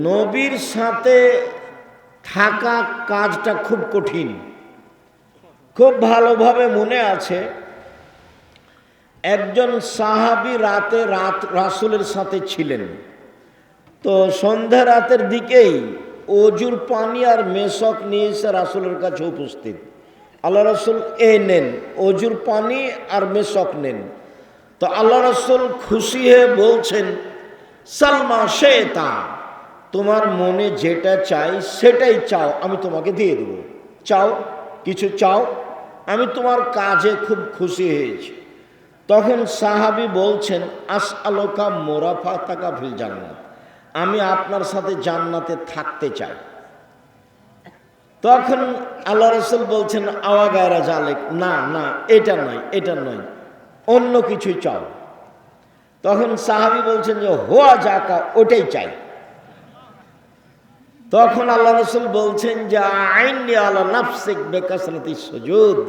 নবীর সাথে থাকা কাজটা খুব কঠিন। খুব ভালোভাবে মনে আছে, একজন সাহাবী রাসূলের সাথে ছিলেন। তো সন্ধ্যা রাতের দিকেই অজুর পানি আর মেশক নিয়ে এসে রাসূলের কাছে উপস্থিত। আল্লাহ রাসূল নেন, অজুর পানি আর মেশক নেন। তো আল্লাহ রাসূল খুশি হয়ে বলছেন, সালমা শেতা, তোমার মনে যেটা চাই সেটাই চাও, আমি তোমাকে দিয়ে দেব। চাও, কিছু চাও, আমি তোমার কাজে খুব খুশি হয়েছি। তখন সাহাবী বলছেন, আসআলুকা মুরাফাতাকা ফিল জান্নাত, আমি আপনার সাথে জান্নাতে থাকতে চাই। তখন আল্লাহ রাসূল বলছেন, আওয়া গায়রা জালেক, না না, এটা নয়, এটা নয়, অন্য কিছু চাও। তখন সাহাবী বলছেন যে হোয়া জাকা, ওটাই চাই। তখন আল্লাহ রাসূল বলছেন যে আইনি আলা নাফসিক বিকাসরাতিস সুজুদ,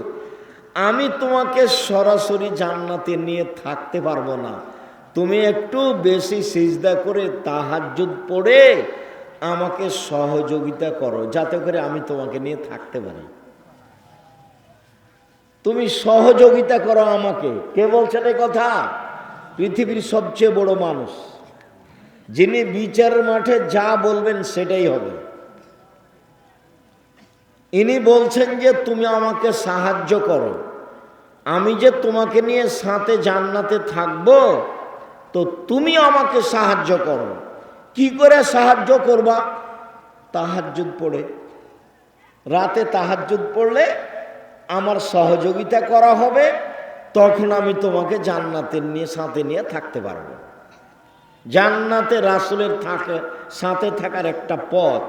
আমি তোমাকে সরাসরি জান্নাতে নিয়ে থাকতে পারবো না, তুমি একটু বেশি সিজদা করে তাহাজ্জুদ পড়ে আমাকে সহযোগিতা করো, যাতে করে আমি তোমাকে নিয়ে থাকতে পারি। তুমি সহযোগিতা করো আমাকে। কে বলছেন এই কথা? পৃথিবীর সবচেয়ে বড় মানুষ, যিনি বিচারের মাঠে যা বলবেন সেটাই হবে। ইনি বলছেন যে তুমি আমাকে সাহায্য করো, আমি যে তোমাকে নিয়ে সাথে জান্নাতে থাকবো, তো তুমি আমাকে সাহায্য করো। কি করে সাহায্য করবা? তাহাজ্জুদ পড়ে। রাতে তাহাজ্জুদ পড়লে আমার সহযোগিতা করা হবে, তখন আমি তোমাকে জান্নাতের সাথে নিয়ে থাকতে পারবো। জান্নাতে রাসূলের সাথে থাকার একটা পথ।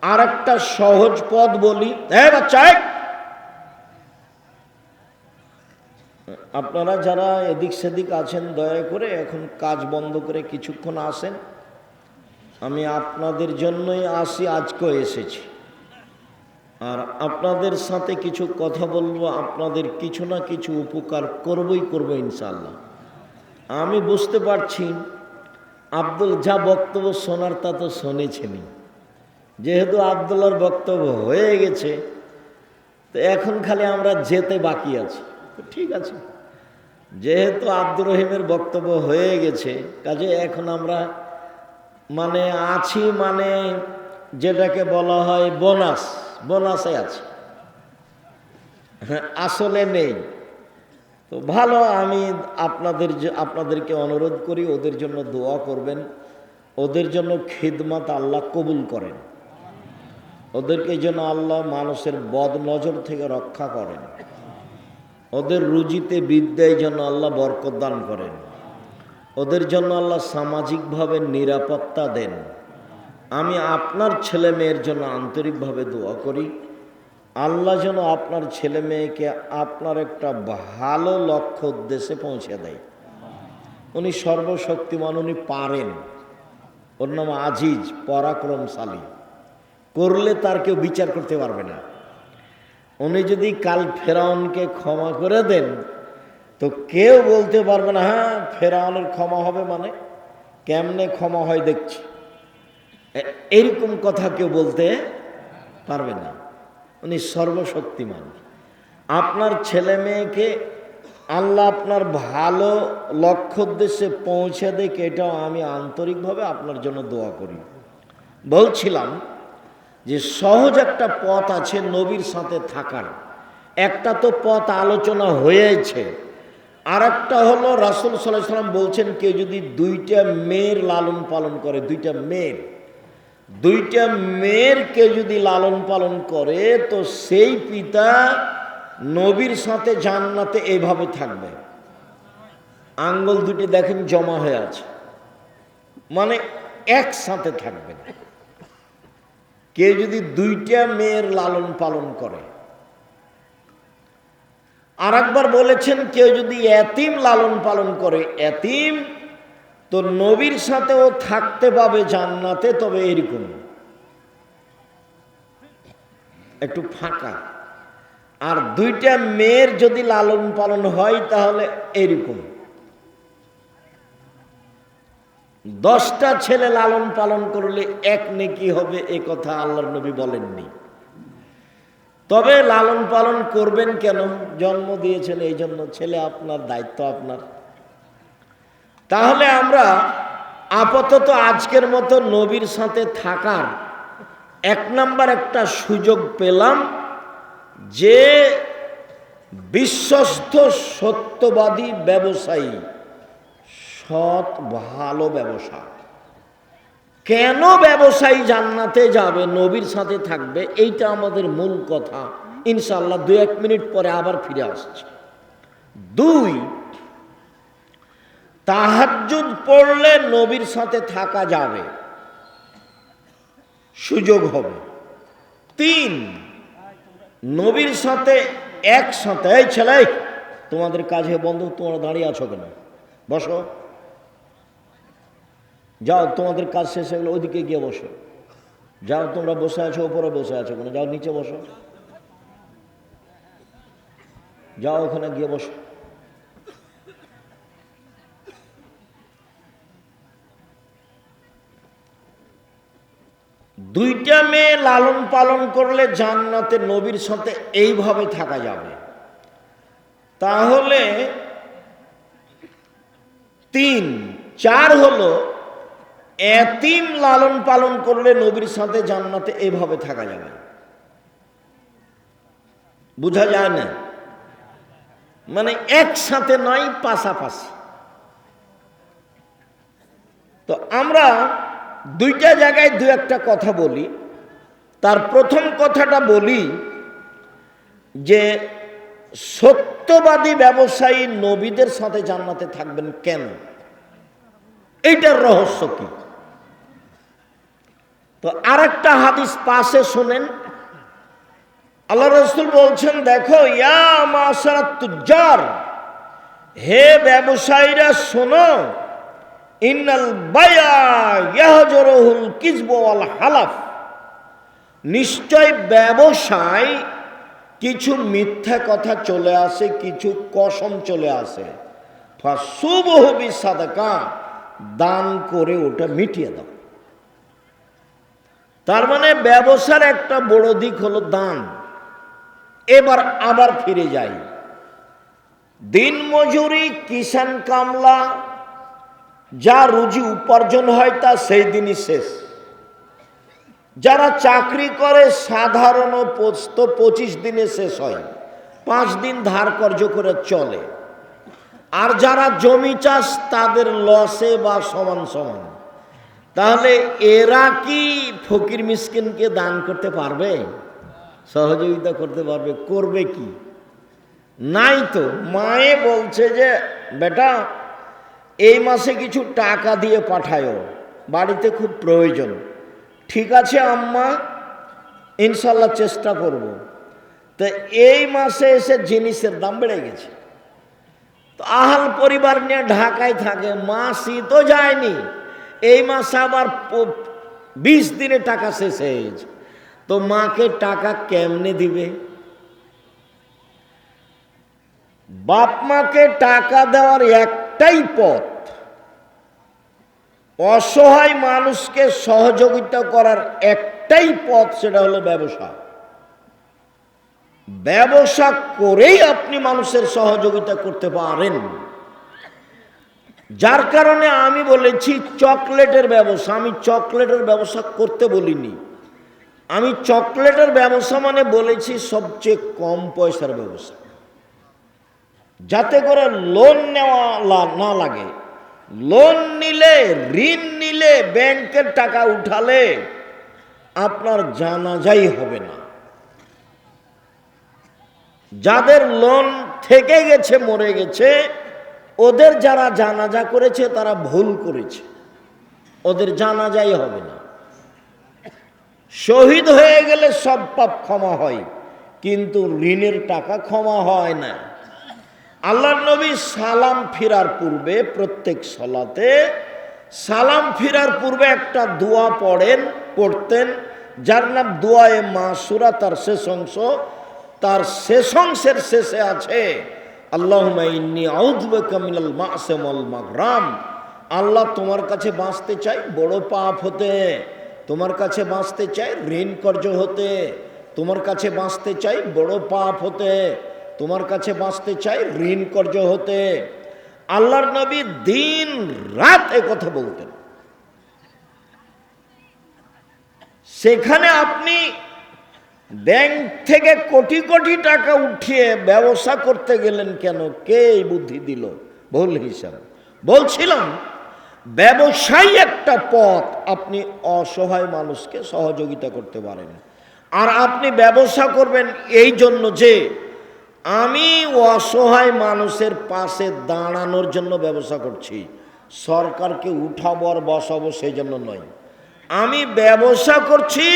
আর একটা সহজ পথ বলি, বাচ্চা, আপনারা যারা এদিক সেদিক আছেন দয়া করে এখন কাজ বন্ধ করে কিছুক্ষণ আসেন। আমি আপনাদের জন্যই আজকেও এসেছি, আর আপনাদের সাথে কিছু কথা বলবো, আপনাদের কিছু না কিছু উপকার করবো ইনশাআল্লাহ। আমি বুঝতে পারছি আব্দুল যা বক্তব্য শোনার তা তো শুনেছেনই। যেহেতু আব্দুল্লাহর বক্তব্য হয়ে গেছে, তো এখন খালি আমরা যেতে বাকি আছি। তো ঠিক আছে, যেহেতু আব্দুর রহিমের বক্তব্য হয়ে গেছে, কাজে এখন আমরা আছি, যেটাকে বলা হয় বোনাসে আছি, আসলে নেই। তো ভালো, আমি আপনাদেরকে অনুরোধ করি ওদের জন্য দোয়া করবেন, ওদের জন্য খিদমত আল্লাহ কবুল করেন, ওদেরকে যেন আল্লাহ মানুষের বদ নজর থেকে রক্ষা করেন, ওদের রুজিতে বিদ্যায় যেন আল্লাহ বরকত দান করেন, ওদের জন্য আল্লাহ সামাজিকভাবে নিরাপত্তা দেন। আমি আপনার ছেলে মেয়ের জন্য আন্তরিকভাবে দোয়া করি, আল্লাহ যেন আপনার ছেলে মেয়েকে আপনার একটা ভালো লক্ষ্য উদ্দেশ্যে পৌঁছে দেয়। উনি সর্বশক্তিমান, উনি পারেন। ওর নাম আজিজ, পরাক্রমশালী, করলে তার কেউ বিচার করতে পারবে না। উনি যদি কাল ফেরাউনকে ক্ষমা করে দেন, তো কেউ বলতে পারবে না হ্যাঁ ফেরাউনের ক্ষমা হবে, কেমনে ক্ষমা হয় দেখছি, এরকম কথা কেউ বলতে পারবে না। উনি সর্বশক্তিমান। আপনার ছেলে মেয়েকে আল্লাহ আপনার ভালো লক্ষ্য উদ্দেশ্যে পৌঁছে দেয়, এটাও আমি আন্তরিকভাবে আপনার জন্য দোয়া করি। বলছিলাম যে সহজ একটা পথ আছে নবীর সাথে থাকার। একটা তো পথ আলোচনা হয়েছে, আর একটা হলো রাসূল সাল্লাল্লাহু আলাইহি ওয়াসাল্লাম বলছেন কেউ যদি দুইটা মেয়ের লালন পালন করে, দুইটা মেয়ের কেউ যদি লালন পালন করে, তো সেই পিতা নবীর সাথে জান্নাতে এইভাবে থাকবে। আঙ্গুল দুটি দেখেন জমা হয়ে আছে, একসাথে থাকবে। কেউ যদি দুইটা মেয়ের লালন পালন করে। আর একবার বলেছেন কেউ যদি এতিম লালন পালন করে, এতিম, তো নবীর সাথেও থাকতে পাবে জান্নাতে, তবে এরকম একটু ফাঁকা। আর দুইটা মেয়ের যদি লালন পালন হয় তাহলে এরকম। 10টা ছেলে লালন পালন করলে 1 নেকি হবে, এ কথা আল্লাহর নবী বলেননি। তবে লালন পালন করবেন কেন? জন্ম দিয়েছেন এই জন্য, ছেলে আপনার, দায়িত্ব আপনার। তাহলে আমরা আপাতত আজকের মতো নবীর সাথে থাকার 1 নাম্বার একটা সুযোগ পেলাম, যে বিশ্বস্ত সত্যবাদী ব্যবসায়ী, সৎ ভালো ব্যবসা। কেন ব্যবসায়ী জান্নাতে যাবে, নবীর সাথে থাকবে, এইটা আমাদের মূল কথা। ইনশাআল্লাহ 2-1 মিনিট পরে আবার ফিরে আসছে। 2, তাহাজ্জুদ পড়লে নবীর সাথে থাকা যাবে, সুযোগ হবে। 3, নবীর সাথে একসাথে, এই ছেলে তোমাদের কাজে বন্ধু, তোমরা দাঁড়িয়ে আছো কেন? বসো, যাও, তোমাদের কাজ শেষ হয়ে গেলে ওইদিকে গিয়ে বসো। যাও, তোমরা বসে আছো, ওপরে বসে আছো কেন? যাও নিচে বসো, যাও ওখানে গিয়ে বসো। দুইটা মেয়ে লালন পালন করলে জান্নাতে নবীর সাথে এইভাবে থাকা যাবে। তাহলে 3, 4 হলো এতিম লালন পালন করলে নবীর সাথে জান্নাতে এইভাবে থাকা যাবে। বোঝা যায় না? মানে একসাথে নয়, পাশাপাশি। তো আমরা 2টা জায়গায় 2-1টা কথা বলি। তার প্রথম কথাটা বলি যে সত্যবাদী ব্যবসায়ী নবীদের সাথে জান্নাতে থাকবেন কেন, এইটার রহস্য কি। তো আরেকটা হাদিস পাশে শোনেন, আল্লাহ রাসূল বলছেন, দেখো, ইয়া মাশারাত তুজ্জার, হে ব্যবসায়ীরা শোনো, ইন্নাল বায়া ইয়াহজুরুল কিযব ওয়াল হালাফ, নিশ্চয় ব্যবসায় কিছু মিথ্যা কথা চলে আসে, কিছু কসম চলে আসে। ফাসুবহু বিসাদাকা, দান করে ওটা মিটিয়ে দাও। তার মানে ব্যবসার একটা বড় দিক হলো দান। এবার আবার ফিরে যাই, দিন মজুরি, কিষান কামলা, যা রুজি উপার্জন হয় তা সেই দিনই শেষ। যারা চাকরি করে সাধারণ পোস্ত 25 দিনে শেষ হয়, 5 দিন ধার কর্য করে চলে। আর যারা জমি চাষ, তাদের লসে বা সমান সমান। তাহলে এরা কি ফকির মিসকিনকে দান করতে পারবে, সহযোগিতা করতে পারবে? করবে কি? নাই তো। মায়ে বলছে যে বেটা এই মাসে কিছু টাকা দিয়ে পাঠায়ো, বাড়িতে খুব প্রয়োজন। ঠিক আছে আম্মা, ইনশাল্লাহ চেষ্টা করব। তো এই মাসে এসে জিনিসের দাম বেড়ে গেছে, তো আহাল পরিবার নিয়ে ঢাকায় থাকে, মাসই তো যায়নি, এই মাসে আবার 20 দিনে টাকা শেষ হয়ে গেছে। তো মাকে টাকা কেমনে দিবে? বাপ মাকে টাকা দেওয়ার একটাই পথ, অসহায় মানুষকে সহযোগিতা করার একটাই পথ, সেটা হলো ব্যবসা। ব্যবসা করেই আপনি মানুষের সহযোগিতা করতে পারেন। যার কারণে আমি বলেছি চকলেটের ব্যবসা। আমি চকলেটের ব্যবসা করতে বলিনি, আমি চকলেটের ব্যবসা মানে বলেছি সবচেয়ে কম পয়সার ব্যবসা, যাতে করে লোন নেওয়া না লাগে। লোন নিলে, ঋণ নিলে, ব্যাংকের টাকা উঠালে আপনার জানাজাই হবে না। যাদের লোন থেকে গেছে, মরে গেছে, ওদের যারা জানাজা করেছে তারা ভুল করেছে, ওদের জানাজাই হবে না। শহীদ হয়ে গেলে সব পাপ ক্ষমা হয়, কিন্তু ঋণের টাকা ক্ষমা হয় না। আল্লাহর নবী সালাম ফিরার পূর্বে, প্রত্যেক সালাতে সালাম ফিরার পূর্বে একটা দোয়া পড়তেন, যার নাম দোয়ায়ে মাসুরা। তার শেষ অংশ, তার শেষ অংশের শেষে আছে আল্লাহুম্মা ইন্নী আউযু বিকা মিনাল মা'সাম ওয়াল মাগরাম। আল্লাহ তোমার কাছে বাঁচতে চাই বড় পাপ হতে, তোমার কাছে বাঁচতে চাই ঋণ কর্য হতে, তোমার কাছে বাঁচতে চাই বড় পাপ হতে, তোমার কাছে বাঁচতে চাই ঋণ কর্য হতে। আল্লাহর নবী দিন রাত এ কথা বলতেন। সেখানে আপনি ব্যাংক থেকে কোটি কোটি টাকা উঠিয়ে ব্যবসা করতে গেলেন কেন? কে এই বুদ্ধি দিল? ভুল হিসাব। বলছিলাম ব্যবসায়ী একটা পথ, আপনি অসহায় মানুষকে সহযোগিতা করতে পারেন। আর আপনি ব্যবসা করবেন এই জন্য যে আমি অসহায় মানুষের পাশে দাঁড়ানোর জন্য ব্যবসা করছি, সরকারকে উঠাবো আর বসাবো সেই জন্য নয়। আমি ব্যবসা করছি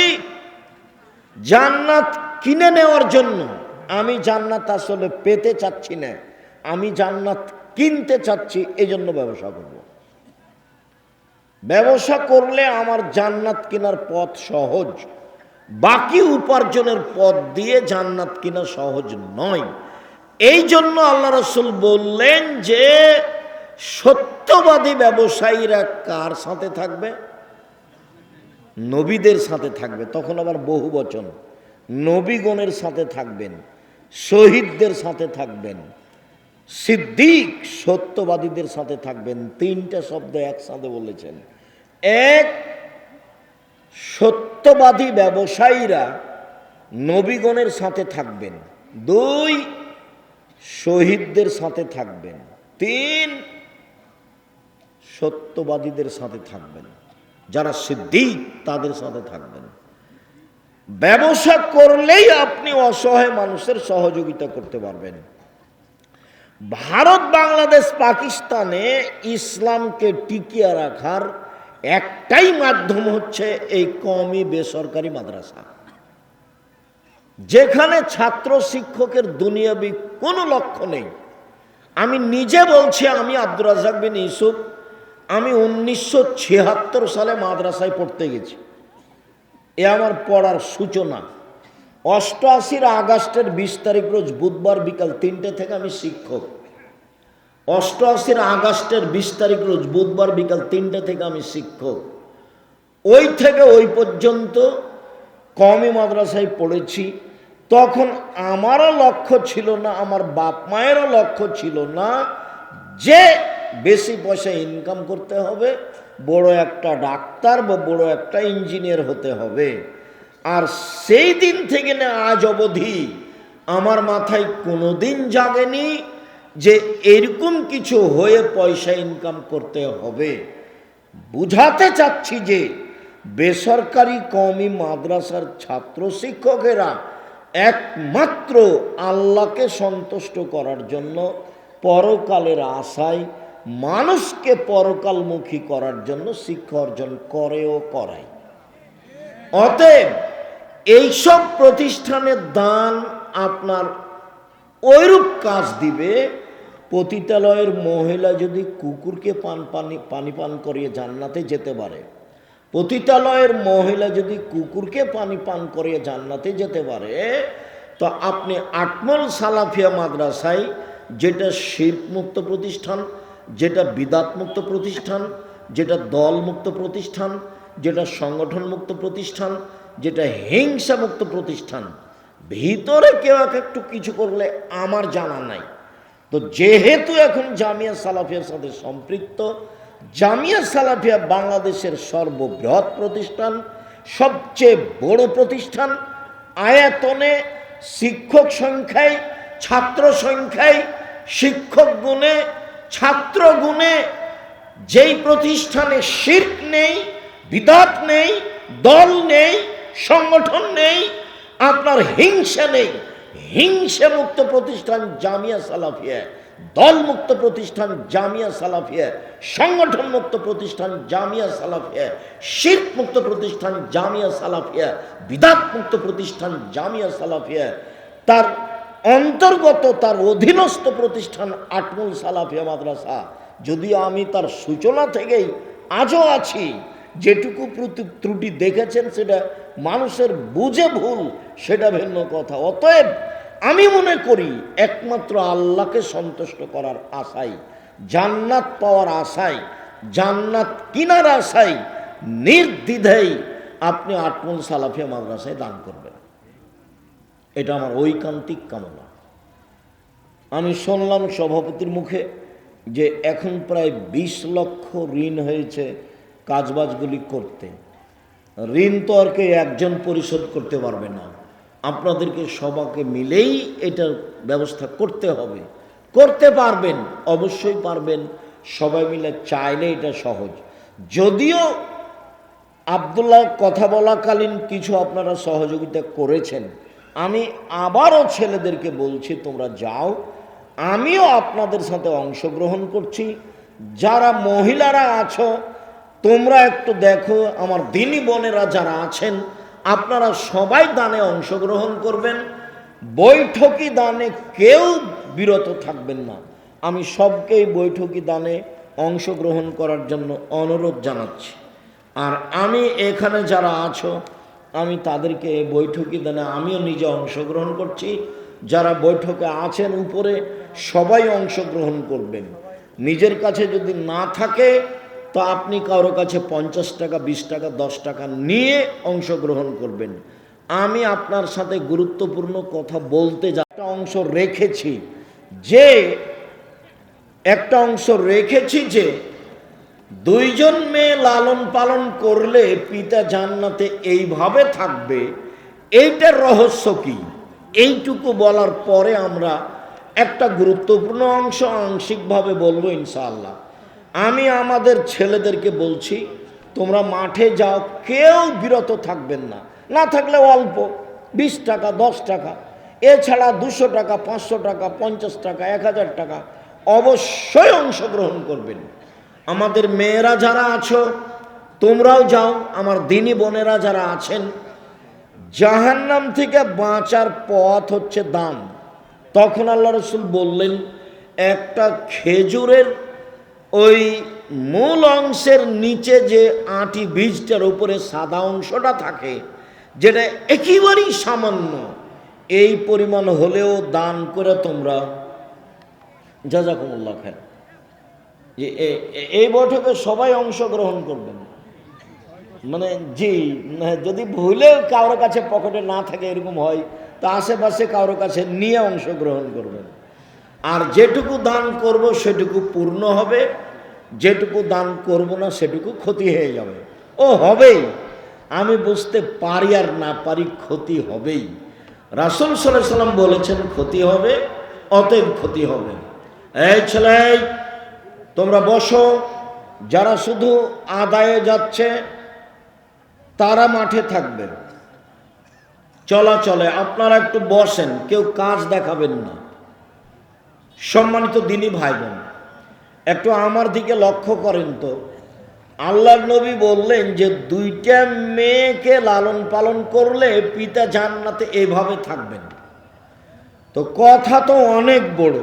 জান্নাত কিনে নেওয়ার জন্য। আমি জান্নাত আসলে পেতে চাচ্ছি না, আমি জান্নাত কিনতে চাচ্ছি, এই জন্য ব্যবসা করব। ব্যবসা করলে আমার জান্নাত কেনার পথ সহজ, বাকি উপার্জনের পথ দিয়ে জান্নাত কিনা সহজ নয়। এই জন্য আল্লাহ রাসূল বললেন যে সত্যবাদী ব্যবসায়ীরা কার সাথে থাকবে? নবীদের সাথে থাকবে। তখন আবার বহু বচন, নবীগণের সাথে থাকবেন, শহীদদের সাথে থাকবেন, সিদ্দিক সত্যবাদীদের সাথে থাকবেন। তিনটা শব্দ একসাথে বলেছেন। এক, সত্যবাদী ব্যবসায়ীরা নবীগণের সাথে থাকবেন। দুই, শহীদদের সাথে থাকবেন। তিন, সত্যবাদীদের সাথে থাকবেন, যারা সিদ্দিক তাদের সাথে থাকবেন। ব্যবসা করলেই আপনি অসহায় মানুষের সহযোগিতা করতে পারবেন। ভারত, বাংলাদেশ, পাকিস্তানে ইসলামকে টিকিয়ে রাখার একটাই মাধ্যম হচ্ছে এই কওমি বেসরকারি মাদ্রাসা, যেখানে ছাত্র শিক্ষকের দুনিয়াবি কোনো লক্ষ্য নেই। আমি নিজে বলছি, আমি আব্দুর রাজ্জাক বিন ইউসুফ, আমি 1976 সালে মাদ্রাসায় পড়তে গেছি। এ আমার পড়ার সূচনা। 88 আগস্টের 20 তারিখ রোজ বুধবার বিকাল 3টে থেকে আমি শিক্ষক। 88 আগস্টের 20 তারিখ রোজ বুধবার বিকাল 3টে থেকে আমি শিক্ষক। ওই থেকে ওই পর্যন্ত কওমি মাদ্রাসায় পড়েছি। তখন আমারও লক্ষ্য ছিল না, আমার বাপ মায়েরও লক্ষ্য ছিল না যে বেশি পয়সা ইনকাম করতে হবে, বড় একটা ডাক্তার বা বড় একটা ইঞ্জিনিয়ার হতে হবে। আর সেই দিন থেকে না আজ অবধি আমার মাথায় কোনো দিন জাগেনি যে এরকম কিছু হয়ে পয়সা ইনকাম করতে হবে। বুঝাতে চাচ্ছি যে বেসরকারি কওমি মাদ্রাসার ছাত্র শিক্ষকেরা একমাত্র আল্লাহকে সন্তুষ্ট করার জন্য, পরকালের আশায় মানুষকে পরকালমুখী করার জন্য শিক্ষা অর্জন করেও করায়। অতএব এইসব প্রতিষ্ঠানের দান আপনার ওইরূপ কাজ দিবে। পতিতালয়ের মহিলা যদি কুকুরকে পানি পান করিয়ে জান্নাতে যেতে পারে, পতিতালয়ের মহিলা যদি কুকুরকে পানি পান করিয়ে জান্নাতে যেতে পারে, তো আপনি আটমল সালাফিয়া মাদ্রাসায়, যেটা শিরক মুক্ত প্রতিষ্ঠান, যেটা বিদাত মুক্ত প্রতিষ্ঠান, যেটা দল মুক্ত প্রতিষ্ঠান, যেটা সংগঠন মুক্ত প্রতিষ্ঠান, যেটা হিংসা মুক্ত প্রতিষ্ঠান, ভিতরে কেউ একটু কিছু করলে আমার জানা নাই। তো যেহেতু এখন জামিয়া সালাফিয়ার সাথে সম্পৃক্ত, জামিয়া সালাফিয়া বাংলাদেশের সর্ববৃহৎ প্রতিষ্ঠান, সবচেয়ে বড় প্রতিষ্ঠান, আয়তনে, শিক্ষক সংখ্যায়, ছাত্র সংখ্যায়, শিক্ষক গুণে, ছাত্র গুণে, যেই প্রতিষ্ঠানে শিরক নেই, বিদআত নেই, দল নেই, সংগঠন নেই, আপনার হিংসা নেই, হিংসা মুক্ত প্রতিষ্ঠান জামিয়া সালাফিয়া, দল মুক্ত প্রতিষ্ঠান জামিয়া সালাফিয়া, সংগঠন মুক্ত প্রতিষ্ঠান জামিয়া সালাফিয়া, শিরক মুক্ত প্রতিষ্ঠান জামিয়া সালাফিয়া, বিদআত মুক্ত প্রতিষ্ঠান জামিয়া সালাফিয়া, তার অন্তর্গত তার অধীনস্থ প্রতিষ্ঠান আটমুল সালাফিয়া মাদ্রাসা। যদিও আমি তার সূচনা থেকেই আজও আছি, যেটুকু ত্রুটি দেখেছেন সেটা মানুষের বুঝে ভুল, সেটা ভিন্ন কথা। অতএব আমি মনে করি একমাত্র আল্লাহকে সন্তুষ্ট করার আশায়, জান্নাত পাওয়ার আশায় জান্নাত কিনার আশায় নির্দ্বিধায় আপনি আটমল সালাফিয়া মাদ্রাসায় দান করবেন। এটা আমার ঐকান্তিক কামনা। আমি শুনলাম সভাপতির মুখে যে এখন প্রায় 20 লক্ষ ঋণ হয়েছে কাজবাজগুলি করতে। ঋণ তো আর কেউ একজন পরিশোধ করতে পারবে না, আপনাদেরকে সবাইকে মিলেই এটার ব্যবস্থা করতে হবে। করতে পারবেন, অবশ্যই পারবেন, সবাই মিলে চাইলে এটা সহজ। যদিও আব্দুল্লাহ কথা বলাকালীন কিছু আপনারা সহযোগিতা করেছেন, আমি আবারও ছেলেদেরকে বলছি তোমরা যাও, আমিও আপনাদের সাথে অংশগ্রহণ করছি। যারা মহিলারা আছো তোমরা একটু দেখো, আমার দিনী বোনেরা যারা আছেন আপনারা সবাই দানে অংশগ্রহণ করবেন। বৈঠকি দানে কেউ বিরত থাকবেন না। আমি সবকেই বৈঠকি দানে অংশগ্রহণ করার জন্য অনুরোধ জানাচ্ছি। আর আমি এখানে যারা আছো আমি তাদেরকে বৈঠকি দানে আমিও নিজে অংশগ্রহণ করছি। যারা বৈঠকে আছেন উপরে সবাই অংশগ্রহণ করবেন। নিজের কাছে যদি না থাকে তো আপনি কারো কাছে 50 টাকা, 20 টাকা, 10 টাকা নিয়ে অংশগ্রহণ করবেন। আমি আপনার সাথে গুরুত্বপূর্ণ কথা বলতে একটা অংশ রেখেছি যে 2 জন মেয়ে লালন পালন করলে পিতা জান্নাতে এইভাবে থাকবে। এইটার রহস্য কি, এইটুকু বলার পরে আমরা একটা গুরুত্বপূর্ণ অংশ আংশিকভাবে বলবো ইনশাআল্লাহ। আমি আমাদের ছেলেদেরকে বলছি তোমরা মাঠে যাও, কেউ বিরত থাকবেন না, না থাকলে অল্প 20 টাকা, 10 টাকা, এছাড়া 200 টাকা, 500 টাকা, 50 টাকা, 1000 টাকা অবশ্যই অংশগ্রহণ করবেন। আমাদের মেয়েরা যারা আছো তোমরাও যাও। আমার দিনী বোনেরা যারা আছেন, জাহান্নাম থেকে বাঁচার পথ হচ্ছে দান। তখন আল্লাহ রসুল বললেন একটা খেজুরের ওই মূল অংশের নিচে যে আটি বীজটার উপরে সাদা অংশটা থাকে, যেটা একেবারেই সামান্য, এই পরিমাণ হলেও দান করে তোমরা জাযাকুমুল্লাহ খায়ের। যে এই বৈঠকে সবাই অংশগ্রহণ করবেন। মানে জি, যদি ভুলে কারোর কাছে পকেটে না থাকে এরকম হয় তা আশেপাশে কারোর কাছে নিয়ে অংশগ্রহণ করবেন। আর যেটুকু দান করব সেটুকু পূর্ণ হবে, যেটুকু দান করব না সেটুকু ক্ষতি হয়ে যাবে। ও হবেই, আমি বুঝতে পারি আর না পারি, ক্ষতি হবেই। রাসূল সাল্লাল্লাহু আলাইহি সাল্লাম বলেছেন ক্ষতি হবে, অতএব ক্ষতি হবে। এই ছেলে তোমরা বসো, যারা শুধু আদায়ে যাচ্ছে তারা মাঠে থাকবে, চলাচলে আপনারা একটু বসেন, কেউ কাজ দেখাবেন না। সম্মানিত দিনী ভাই বোন, একটু আমার দিকে লক্ষ্য করেন তো। আল্লাহর নবী বললেন যে 2টা মেয়েকে লালন পালন করলে পিতা জান্নাতে এভাবে থাকবেন। তো কথা তো অনেক বড়,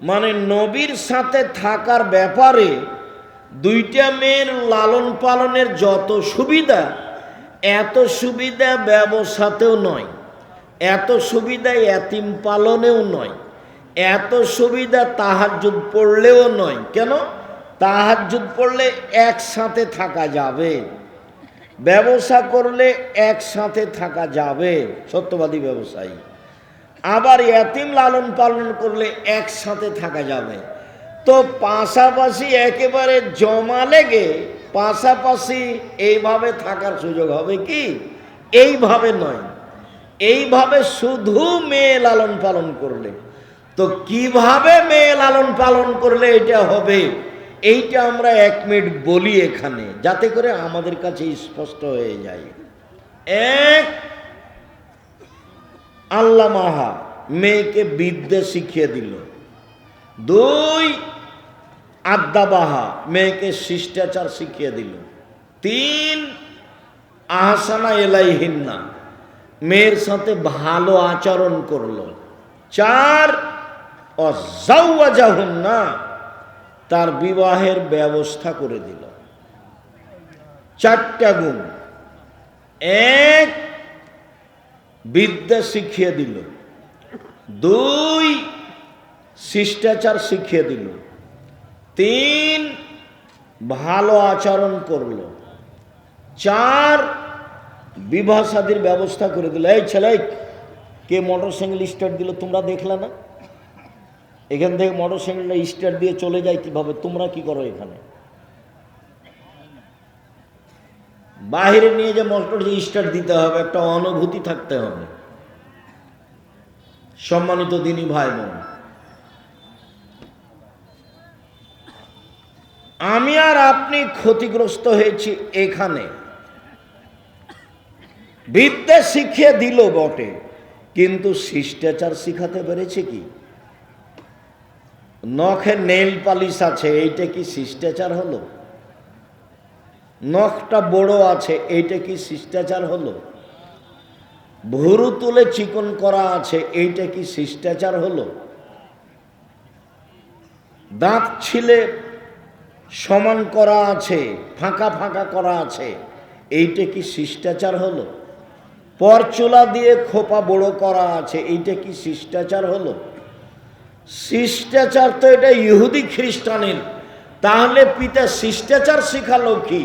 মানে নবীর সাথে থাকার ব্যাপারে 2টা মেয়ের লালন পালনের যত সুবিধা, এত সুবিধা ব্যবসাতেও নয়, এত সুবিধা এতিম পালনেও নয়, এত সুবিধা তাহাজ্জুদ পড়লেও নয়। কেন? তাহাজ্জুদ পড়লে একসাথে থাকা যাবে, ব্যবসা করলে একসাথে থাকা যাবে, সত্যবাদী ব্যবসায়ী। আবার এতিম লালন পালন করলে একসাথে থাকা যাবে। তো পাশাপাশি একেবারে জমা লেগে পাশাপাশি এইভাবে থাকার সুযোগ হবে কি? এইভাবে নয়, এইভাবে শুধু মেয়ে লালন পালন করলে। তো কিভাবে মেয়ে লালন পালন করলে এটা হবে, এইটা আমরা 1 মিনিট বলি এখানে, যাতে করে আমাদের কাছে স্পষ্ট হয়ে যায়। 1, আল্লাহ মাহা মেয়েকে বিদ্যা শিখিয়ে দিল। 2, আদ্দাবাহা মেয়েকে শিষ্টাচার শিখিয়ে দিল। 3, আহসানা এলাইহিন্না মেয়ের সাথে ভালো আচরণ করলো। 4, অজাওয়াজাহুন্না তার বিবাহের ব্যবস্থা করে দিল। 4টা গুণ। 1, বিদ্যা শিখিয়ে দিল। 2, শিষ্টাচার শিখিয়ে দিল। 3, ভালো আচরণ করলো, 4 বিবাহ শাদীর ব্যবস্থা করে দিল। এই ছেলে, কে মোটরসাইকেল স্টার্ট দিল তোমরা দেখলে না? এখান থেকে মোটরসাইকেলটা স্টার্ট দিয়ে চলে যায় কিভাবে? তোমরা কি করো এখানে? বাহিরে নিয়ে যে মোটর স্টার্ট দিতে হবে, একটা অনুভূতি থাকতে হবে। সম্মানিত দিনী ভাই বোন, আমি আর আপনি ক্ষতিগ্রস্ত হয়েছি এখানে। বিদ্যা শিখিয়ে দিল বটে, কিন্তু শিষ্টাচার শিখাতে পেরেছে কি? নখে নেল পালিশ আছে, এইটা কি শিষ্টাচার হলো? নখটা বড় আছে, এইটা কি শিষ্টাচার হলো? ভুরু তুলে চিকন করা আছে, এইটা কি শিষ্টাচার হলো? দাঁত ছিলে সমান করা আছে, ফাঁকা ফাঁকা করা আছে, এইটা কি শিষ্টাচার হলো? পরচুলা দিয়ে খোপা বড় করা আছে, এইটা কি শিষ্টাচার হলো? শিষ্টাচার তো এটা ইহুদি খ্রিস্টানের। তাহলে পিতা শিষ্টাচার শিখালো কি,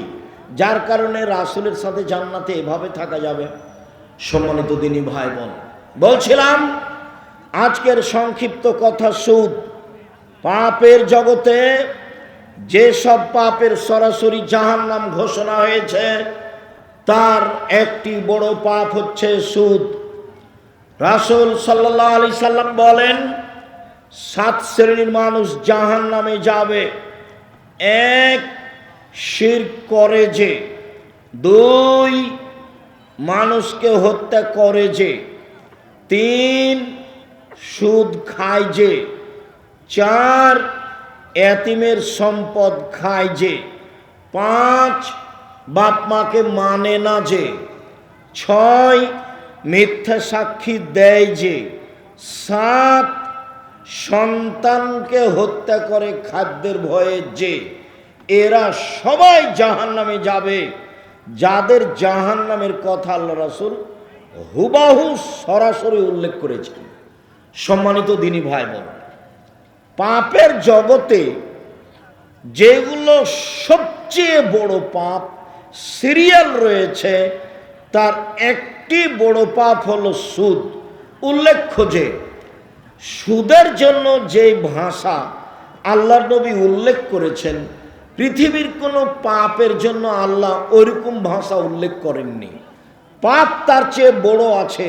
যার কারণে রাসূলের সাথে জান্নাতে এভাবে থাকা যাবে? সম্মানিত দিনী ভাই বোন, বলছিলাম আজকের সংক্ষিপ্ত কথা, সুদ। পাপের জগতে যেসব পাপের সরাসরি জাহান্নাম ঘোষণা হয়েছে, তার একটি বড় পাপ হচ্ছে সুদ। রাসূল সাল্লাল্লাহু আলাইহি সাল্লাম বলেন, 7 শ্রেণীর মানুষ জাহান্নামে যাবে। 1, শিরক করে যে। 2, মানুষকে হত্যা করে যে। 3, সুদ খায় যে। 4, এতিমের সম্পদ খায় যে। 5, বাপ মাকে মানে না যে। 6, মিথ্যা সাক্ষী দেয় যে। 7, সন্তানকে হত্যা করে খাদ্যের ভয়ে যে। এরা সবাই জাহান্নামে যাবে। যাদের জাহান্নামের কথা আল্লাহ রাসূল হুবাহু সরাসরি উল্লেখ করেছেন। সম্মানিত দিনী ভাই বোন, পাপের জগতে যেগুলো সবচেয়ে বড় পাপ সিরিয়াল রয়েছে, তার একটি বড় পাপ হলো সুদ। উল্লেখ্য যে সুদের জন্য যে ভাষা আল্লাহর নবী উল্লেখ করেছেন, পৃথিবীর কোনো পাপের জন্য আল্লাহ ওইরকম ভাষা উল্লেখ করেননি। পাপ তার চেয়ে বড় আছে,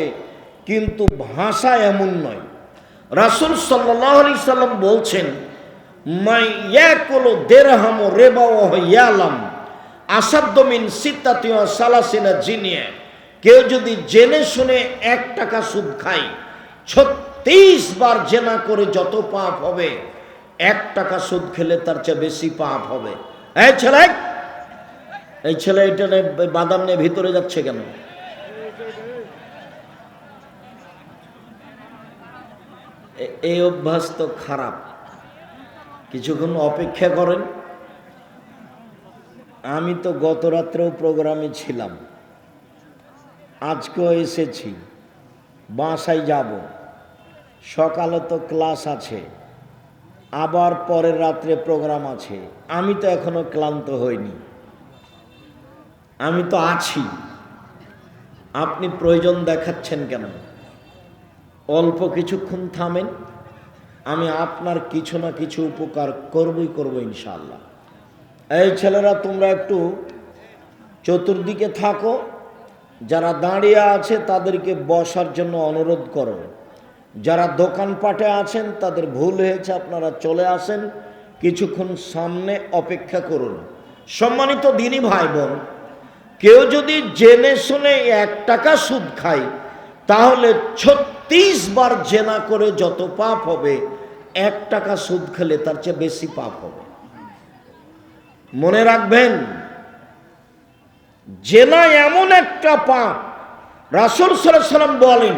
কিন্তু ভাষা এমন নয়। রাসূল সাল্লাল্লাহু আলাইহি সাল্লাম বলছেন, মাই ইয়াকুলু দিরহাম রিবা ওয়া ইয়ালাম আসাদ্দু মিন সিত্তাতি ওয়া সালাসিনা জিনিয়া। কেউ যদি জেনে শুনে 1 টাকা সুদ খায়, 36 বার জেনা করে যত পাপ হবে, 1 টাকা সুদ খেলে তার চেয়ে বেশি পাপ হবে। এই ছেলে এটা বাদাম নিয়ে ভিতরে যাচ্ছে কেন? এই অভ্যাস তো খারাপ। কিছুক্ষণ অপেক্ষা করেন। আমি তো গত রাত্রেও প্রোগ্রামে ছিলাম, আজকেও এসেছি, বাসায় যাব। সকালে তো ক্লাস আছে, আবার পরের রাত্রে প্রোগ্রাম আছে। আমি তো এখনো ক্লান্ত হইনি, আমি তো আছি। আপনি প্রয়োজন দেখাচ্ছেন কেন? অল্প কিছুক্ষণ থামেন, আমি আপনার কিছু না কিছু উপকার করব ইনশাআল্লাহ। এই ছেলেরা, তোমরা একটু চতুর্দিকে থাকো। যারা দাঁড়িয়ে আছে তাদেরকে বসার জন্য অনুরোধ করো। যারা দোকানপাটে আছেন তাদের ভুল হয়েছে, আপনারা চলে আসেন, কিছুক্ষণ সামনে অপেক্ষা করুন। সম্মানিত দিনী ভাই বোন, কেউ যদি জেনে শুনে 1 টাকা সুদ খায়, তাহলে 36 বার জেনা করে যত পাপ হবে, 1 টাকা সুদ খেলে তার চেয়ে বেশি পাপ হবে। মনে রাখবেন, জেনা এমন একটা পাপ, রাসূল সাল্লাল্লাহু আলাইহি সাল্লাম বলেন,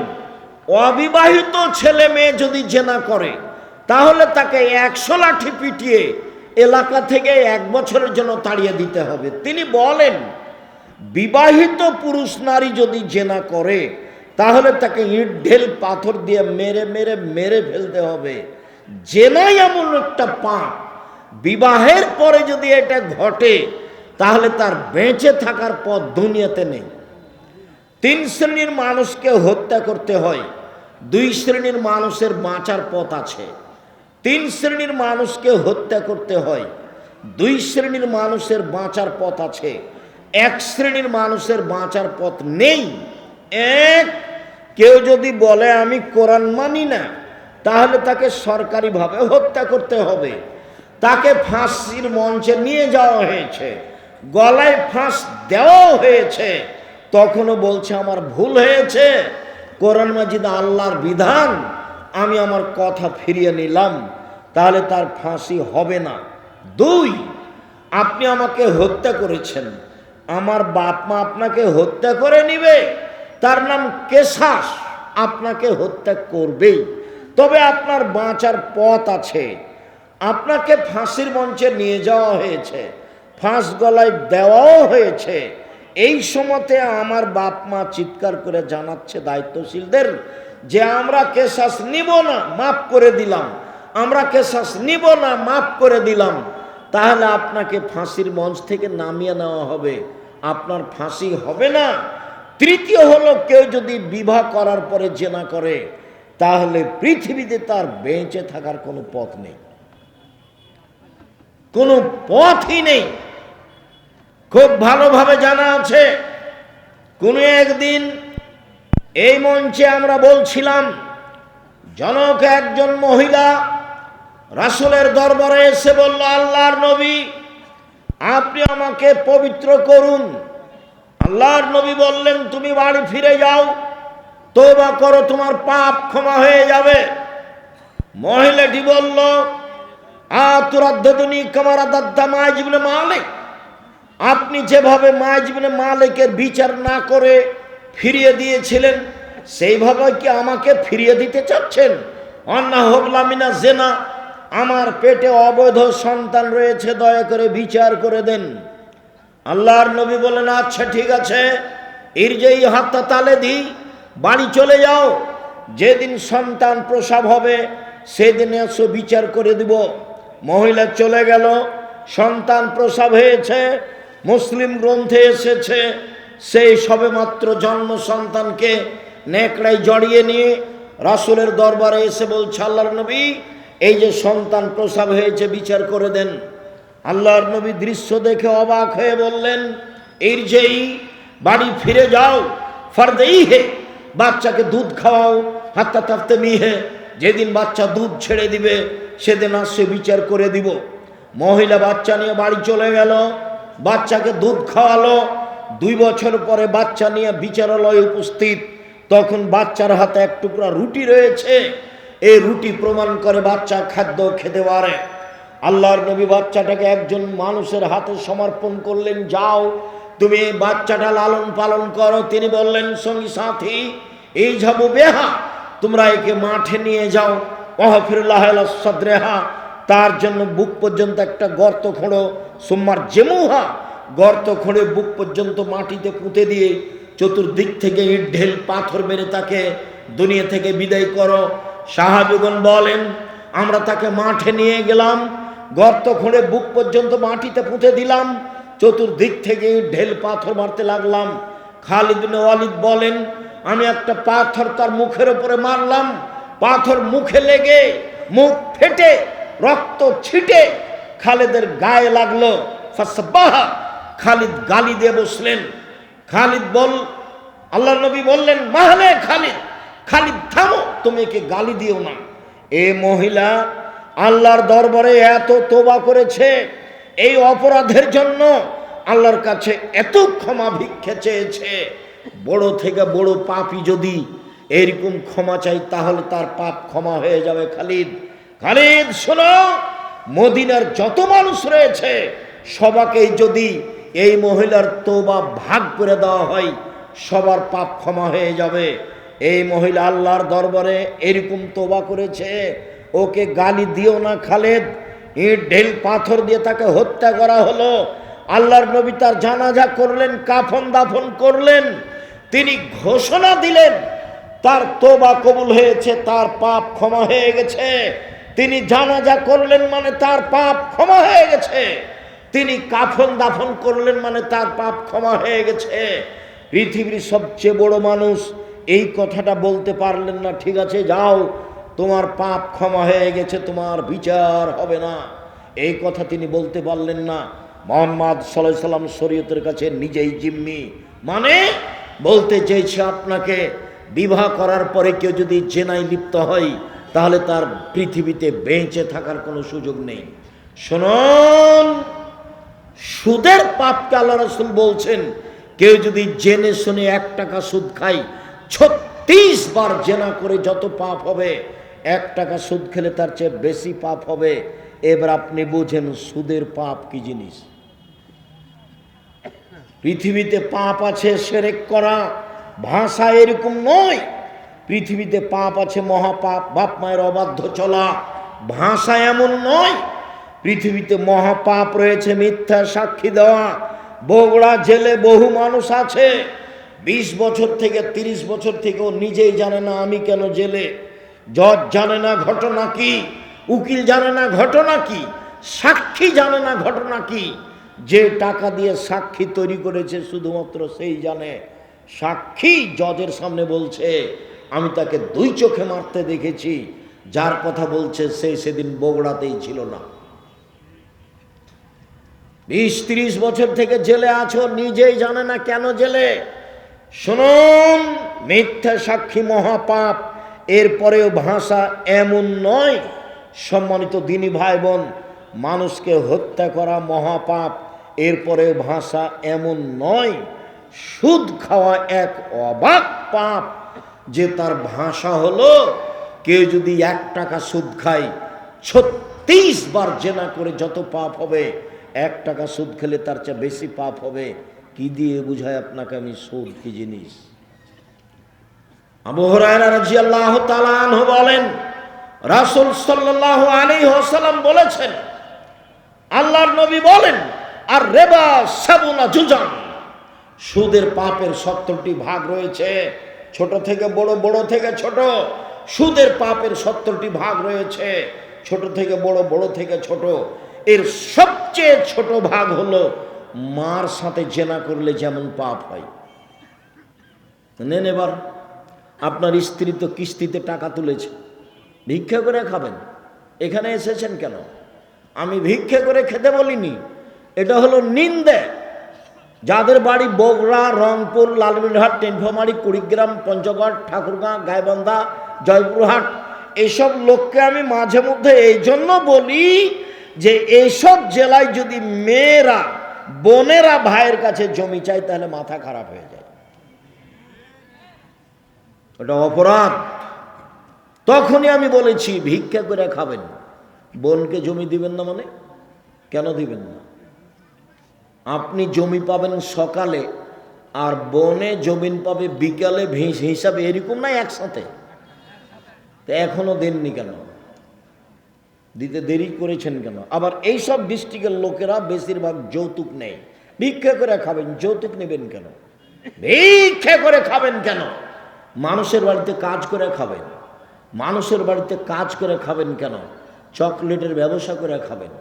অবিবাহিত ছেলে মেয়ে যদি জেনা করে, তাহলে তাকে 100 লাঠি পিটিয়ে এলাকা থেকে 1 বছরের জন্য তাড়িয়ে দিতে হবে। তিনি বলেন, বিবাহিত পুরুষ নারী যদি জেনা করে, তাহলে তাকে ইট ঢেল পাথর দিয়ে মেরে মেরে মেরে ফেলতে হবে। জেনাই এমন একটা পাপ বিবাহের পরে যদি এটা ঘটে তাহলে তার বেঁচে থাকার পথ দুনিয়াতে নেই। 3 শ্রেণীর মানুষকে হত্যা করতে হয়, 2 শ্রেণীর মানুষের বাঁচার পথ আছে। 3 শ্রেণীর মানুষকে হত্যা করতে হয়, 2 শ্রেণীর মানুষের বাঁচার পথ আছে, 1 শ্রেণীর মানুষের বাঁচার পথ নেই। কেউ যদি বলে আমি কোরআন মানি না, তাহলে তাকে সরকারিভাবে হত্যা করতে হবে। তাকে ফাঁসির মঞ্চে নিয়ে যাওয়া হয়েছে, গলায় ফাঁস দেওয়া হয়েছে, তখনও বলছে আমার ভুল হয়েছে, কোরআন মাজিদ আল্লাহর বিধান, আমি আমার কথা ফিরিয়ে নিলাম, তাহলে তার ফাঁসি হবে না। 2, আপনি আমাকে হত্যা করেছেন, আমার বাপ মা আপনাকে হত্যা করে নিবে, তার নাম কেসাস, আপনাকে হত্যা করবেই। তবে আপনার বাঁচার পথ আছে। আপনাকে ফাঁসির মঞ্চে নিয়ে যাওয়া হয়েছে, ফাঁস গলায় দেওয়াও হয়েছে। এই সময়তে আমার বাপ মা চিৎকার করে জানাচ্ছে দায়িত্বশীলদের যে আমরা কেসাস নিব না, মাফ করে দিলাম, আমরা কেসাস নিব না, মাফ করে দিলাম। তাহলে আপনাকে ফাঁসির মঞ্চ থেকে নামিয়ে নেওয়া হবে, আপনার ফাঁসি হবে না। 3 হলো কেউ যদি বিবাহ করার পরে জেনা করে, তাহলে পৃথিবীতে তার বেঁচে থাকার কোনো পথ নেই, কোনো পথই নেই। খুব ভালোভাবে জানা আছে, কোনো একদিন এই মঞ্চে আমরা বলছিলাম, জনক একজন মহিলা রাসূলের দরবারে এসে বলল, আল্লাহর নবী আপনি আমাকে পবিত্র করুন। আল্লাহর নবী বললেন, তুমি বাড়ি ফিরে যাও, তওবা করো, তোমার পাপ ক্ষমা হয়ে যাবে। মহিলাটি বলল, আতুরাদ্দুনি কামা রাদাদ্দা মাইজ ইবনে মালিক, আপনি যেভাবে মাইজ ইবনে মালিকের বিচার না করে ফিরিয়ে দিয়েছিলেন, সেইভাবে কি আমাকে ফিরিয়ে দিতে চাচ্ছেন? অন্না হবলা মিনা জেনা, আমার পেটে অবৈধ সন্তান রয়েছে, দয়া করে বিচার করে দেন। আল্লাহর নবী বলেন, আচ্ছা ঠিক আছে, ইরজাই হাত্তা তালে দি, বাড়ি চলে যাও, যেদিন সন্তান প্রসব হবে সেদিন এসে বিচার করে দিব। মহিলা চলে গেল, সন্তান প্রসব হয়েছে, মুসলিম গ্রন্থে এসেছে, সেই সবেমাত্র জন্ম সন্তানকে নেকড়ায় জড়িয়ে নিয়ে রাসূলের দরবারে এসে বলছে, আল্লাহর নবী এই যে সন্তান প্রসব হয়েছে, বিচার করে দেন। আল্লাহর নবী দৃশ্য দেখে অবাক হয়ে বললেন, ইরজাই, বাড়ি ফিরে যাও, ফারদেই হে, বাচ্চাকে দুধ খাওয়াও, হাত্তা তাফতে মিহে, যেদিন বাচ্চা দুধ ছেড়ে দিবে সেদিন আসে বিচার করে দিব। মহিলা বাচ্চা নিয়ে বাড়ি চলে গেল, বাচ্চাকে দুধ খাওয়ালো। 2 বছর পরে বাচ্চা নিয়ে বিচারালয়ে উপস্থিত, তখন বাচ্চার হাতে এক টুকরা রুটি রয়েছে। এই রুটি প্রমাণ করে বাচ্চা খাদ্য খেতে পারে। আল্লাহর নবী বাচ্চাটাকে একজন মানুষের হাতে সমর্পণ করলেন, যাও তুমি এই বাচ্চাটা লালন পালন করো। তিনি বললেন, সঙ্গী সাথী এই যাবো বেহা, তোমরা একে মাঠে নিয়ে যাও, ওয়াহফিরুল্লাহ সদরেহা, তার জন্য বুক পর্যন্ত একটা গর্ত খোঁড়ো, সুম্মার জেমুহা, গর্ত খোঁড়ে বুক পর্যন্ত মাটিতে পুঁতে দিয়ে চতুর্দিক থেকে ইট ঢেল পাথর মেরে তাকে দুনিয়া থেকে বিদায় করো। সাহাবীগণ বলেন, আমরা তাকে মাঠে নিয়ে গেলাম, গর্ত খুঁড়ে বুক পর্যন্ত মাটিতে পুঁতে দিলাম, চতুর্দিক থেকে ঢেল পাথর মারতে লাগলাম। খালিদ বিন ওয়ালিদ বলেন, আমি একটা পাথর তার মুখের উপরে মারলাম, পাথর মুখে লেগে মুখ ফেটে রক্ত ছিটে খালিদের গায়ে লাগলো। ফাসবাহা, খালিদ গালি দিয়ে বসলেন। খালিদ আল্লাহর নবী বললেন, মাহলে খালিদ, খালিদ থামো, তুমি একে গালি দিও না। এ মহিলা আল্লাহর দরবারে এত তোবা করেছে, এই অপরাধের জন্য আল্লাহর কাছে এত ক্ষমা ভিক্ষে চেয়েছে। বড় থেকে বড় পাপী যদি এরকম ক্ষমা চাই, তাহলে তার পাপ ক্ষমা হয়ে যাবে। খালিদ শোনো, মদিনার যত মানুষ রয়েছে সবাকেই যদি এই মহিলার তোবা ভাগ করে দেওয়া হয়, সবার পাপ ক্ষমা হয়ে যাবে। এই মহিলা আল্লাহর দরবারে এরকম তোবা করেছে, ওকে গালি দিও না খালিদ। ইট ঢেল পাথর দিয়ে তাকে হত্যা করা হলো। আল্লাহর নবী তার জানাজা করলেন, কাফন দাফন করলেন। তিনি ঘোষণা দিলেন তার তোবা কবুল হয়েছে, তার পাপ ক্ষমা হয়ে গেছে। তিনি জানাজা করলেন মানে তার পাপ ক্ষমা হয়ে গেছে, তিনি কাফন দাফন করলেন মানে তার পাপ ক্ষমা হয়ে গেছে। পৃথিবীর সবচেয়ে বড় মানুষ এই কথাটা বলতে পারলেন না, ঠিক আছে যাও তোমার পাপ ক্ষমা হয়ে গেছে, তোমার বিচার হবে না, এই কথা তিনি বলতে পারলেন না। মুহাম্মদ সাল্লাল্লাহু আলাইহি সাল্লাম শরীয়তের কাছে নিজেই জিম্মি। মানে বলতে চেয়েছে আপনাকে, বিবাহ করার পরে কেউ যদি জেনায় লিপ্ত হয় তাহলে তার পৃথিবীতে বেঁচে থাকার কোনো সুযোগ নেই। শুনুন, সুদের পাপকে আল্লাহ রাসূল বলছেন, কেউ যদি জেনে শুনে 1 টাকা সুদ খায়, 36 বার জেনা করে যত পাপ হবে, 1 টাকা সুদ খেলে তার চেয়ে বেশি পাপ হবে। এবার আপনি বুঝেন সুদের পাপ কি জিনিস। পৃথিবীতে পাপ আছে শিরক করা, ভাষা এরকম নয়। পৃথিবীতে পাপ আছে মহাপাপ, বাপ মায়ের অবাধ্য চলা, ভাষা এমন নয়। পৃথিবীতে মহাপাপ রয়েছে মিথ্যা সাক্ষী দেওয়া। বগুড়া জেলে বহু মানুষ আছে 20 বছর থেকে 30 বছর থেকেও নিজেই জানে না আমি কেন জেলে। জজ জানে না ঘটনা কি, উকিল জানে না ঘটনা কি, সাক্ষী জানে না ঘটনা কি। যে টাকা দিয়ে সাক্ষী তৈরি করেছে শুধুমাত্র সেই জানে। সাক্ষী জজের সামনে বলছে আমি তাকে 2 চোখে মারতে দেখেছি, যার কথা বলছে সে সেদিন বগুড়াতেই ছিল না। 20-30 বছর থেকে জেলে আছো, নিজেই জানে না কেন জেলে। শুনুন, মিথ্যা সাক্ষী মহাপাপ। এরপরেও ভাষা এমন নয়। সম্মানিত দিনী ভাই বোন, মানুষকে হত্যা করা মহাপাপ, এরপরেও ভাষা এমন নয়। সুদ খাওয়া এক অবাক পাপ, যে তার ভাষা হলো কেউ যদি 1 টাকা সুদ খায়, 36 বার জেনা করে যত পাপ হবে, 1 টাকা সুদ খেলে তার চেয়ে বেশি পাপ হবে। কি দিয়ে বুঝায় আপনাকে আমি সুদ কি জিনিস? আবু হুরায়রা রাদিয়াল্লাহু তাআলা আনহু বলেন, রাসূল সাল্লাল্লাহু আলাইহি ওয়াসাল্লাম বলেছেন, আল্লাহর নবী বলেন, আর রিবা সাবুনা জুজান, সুদের পাপের 70টি ভাগ রয়েছে, ছোট থেকে বড়, বড় থেকে ছোট। সুদের পাপের 70টি ভাগ রয়েছে, ছোট থেকে বড়, বড় থেকে ছোট। এর সবচেয়ে ছোট ভাগ হলো মার সাথে জেনা করলে যেমন পাপ হয়। নেন, এবার আপনার স্ত্রী তো কিস্তিতে টাকা তুলেছে, ভিক্ষা করে খাবেন। এখানে এসেছেন কেন? আমি ভিক্ষা করে খেতে বলিনি, এটা হলো নিন্দে। যাদের বাড়ি বগুড়া, রংপুর, লালমনিরহাট, টেনফামারী, কুড়িগ্রাম, পঞ্চগড়, ঠাকুরগাঁ, গাইবান্ধা, জয়পুরহাট, এইসব লোককে আমি মাঝে মধ্যে এই জন্য বলি যে এইসব জেলায় যদি মেয়েরা, বোনেরা ভাইয়ের কাছে জমি চায় তাহলে মাথা খারাপ হয়ে যায়, ওটা অপরাধ। তখনই আমি বলেছি ভিক্ষা করে খাবেন, বোনকে জমি দিবেন না। মানে কেন দিবেন না? আপনি জমি পাবেন সকালে আর বনে জমিন পাবে বিকালে, হিসাবে এরকম না একসাথে। তো এখনো দেননি কেন? দিতে দেরি করেছেন কেন? আবার এইসব ডিস্ট্রিক্টের লোকেরা বেশিরভাগ যৌতুক নেই। ভিক্ষা করে খাবেন, যৌতুক নেবেন কেন? ভিক্ষা করে খাবেন কেন? মানুষের বাড়িতে কাজ করে খাবেন। মানুষের বাড়িতে কাজ করে খাবেন কেন? চকলেটের ব্যবসা করে খাবেন।